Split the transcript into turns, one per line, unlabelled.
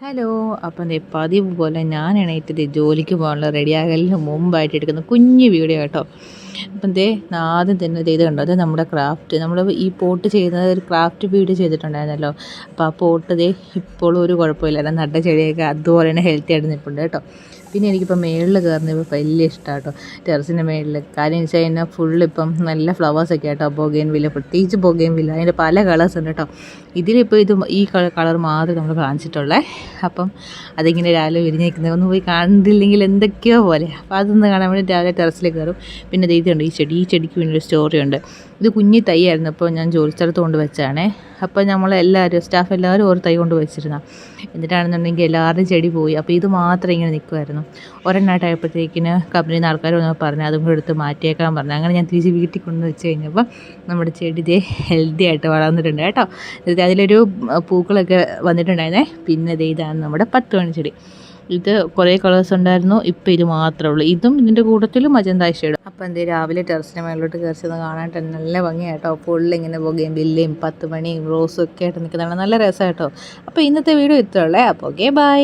Hello. അപ്പം ദേ പതിവ് പോലെ ഞാൻ എണീറ്റത് ജോലിക്ക് പോകാനുള്ള റെഡിയാകലിന് മുമ്പായിട്ട് എടുക്കുന്ന കുഞ്ഞു വീഡിയോ കേട്ടോ. അപ്പം ദേ ആദ്യം തന്നെ ഇത് കണ്ടോ, അത് നമ്മുടെ ക്രാഫ്റ്റ്, നമ്മൾ ഈ പോട്ട് ചെയ്യുന്നത് ഒരു ക്രാഫ്റ്റ് വീഡിയോ ചെയ്തിട്ടുണ്ടായിരുന്നല്ലോ. അപ്പോൾ ആ പോട്ട് ദേ ഇപ്പോഴും ഒരു കുഴപ്പമില്ല, നട്ട ചെടിയൊക്കെ അതുപോലെ തന്നെ ഹെൽത്തി ആയിട്ട് നിൽപ്പുണ്ട് കേട്ടോ. പിന്നെ എനിക്കിപ്പോൾ മേളിൽ കയറുന്നത് വലിയ ഇഷ്ടമാണ് കേട്ടോ, ടെറസിൻ്റെ മേളിൽ. കാര്യം വെച്ച് കഴിഞ്ഞാൽ ഫുള്ളിപ്പം നല്ല ഫ്ലവേഴ്സൊക്കെ കേട്ടോ. ബൊഗെയിൻവില്ല, പ്രത്യേകിച്ച് ബൊഗെയിൻവില്ല, അതിൻ്റെ പല കളേഴ്സ് ഉണ്ട് കേട്ടോ. ഇതിലിപ്പോൾ ഈ കളർ മാത്രമേ നമ്മൾ കാണിച്ചിട്ടുള്ളേ. അപ്പം അതിങ്ങനെ രാവിലെ വിരിഞ്ഞേക്കുന്നത് ഒന്ന് പോയി കണ്ടില്ലെങ്കിൽ എന്തൊക്കെയോ പോലെ. അപ്പോൾ അതൊന്ന് കാണാൻ വേണ്ടി രാവിലെ ടെറസിലേക്ക് കയറും. പിന്നെ ഇതുണ്ട് ഈ ചെടിക്ക് പിന്നെ ഒരു സ്റ്റോറിയുണ്ട്. ഇത് കുഞ്ഞി തൈ ആയിരുന്നു, അപ്പോൾ ഞാൻ ജോലി സ്ഥലത്ത് കൊണ്ട് വെച്ചാണേ. അപ്പോൾ നമ്മളെല്ലാവരും സ്റ്റാഫ് എല്ലാവരും ഒരു തൈ കൊണ്ട് വെച്ചിരുന്ന, എന്നിട്ടാണെന്നുണ്ടെങ്കിൽ എല്ലാവരുടെയും ചെടി പോയി. അപ്പോൾ ഇത് മാത്രം ഇങ്ങനെ നിൽക്കുമായിരുന്നു. ഒരെണ്ണമായിട്ടായപ്പോഴത്തേക്കിന് കമ്പനിയിൽ നിന്ന് ആൾക്കാർ വന്ന് പറഞ്ഞു അതും കൂടെ എടുത്ത് മാറ്റിയേക്കാൻ പറഞ്ഞു. അങ്ങനെ ഞാൻ തിരിച്ച് വീട്ടിൽ കൊണ്ട് വെച്ച് കഴിഞ്ഞപ്പോൾ നമ്മുടെ ചെടി ഇതേ ഹെൽത്തി ആയിട്ട് വളർന്നിട്ടുണ്ട് കേട്ടോ. അതിലൊരു പൂക്കളൊക്കെ വന്നിട്ടുണ്ടായിരുന്നേ. പിന്നെ ഇതാണ് നമ്മുടെ 10 മണി ചെടി. ഇത് കുറേ കളേഴ്സ് ഉണ്ടായിരുന്നു, ഇപ്പോൾ ഇത് മാത്രമേ ഉള്ളൂ. ഇതും ഇതിൻ്റെ കൂട്ടത്തിലും മജന്ത ഷെയ്ഡ്. അപ്പോൾ രാവിലെ ടെറസിൻ്റെ മേളിലോട്ട് കയറിച്ചത് കാണാനായിട്ട് നല്ല ഭംഗിയായിട്ടോ. ഫുള്ളിങ്ങനെ ബൊഗെയിൻവില്ലയും 10 മണിയും റോസും ഒക്കെ ആയിട്ട് നിൽക്കുന്നതാണ്, നല്ല രസമായിട്ടോ. അപ്പോൾ ഇന്നത്തെ വീഡിയോ ഇത്രയുള്ളേ. അപ്പോൾ ഓക്കെ, ബൈ.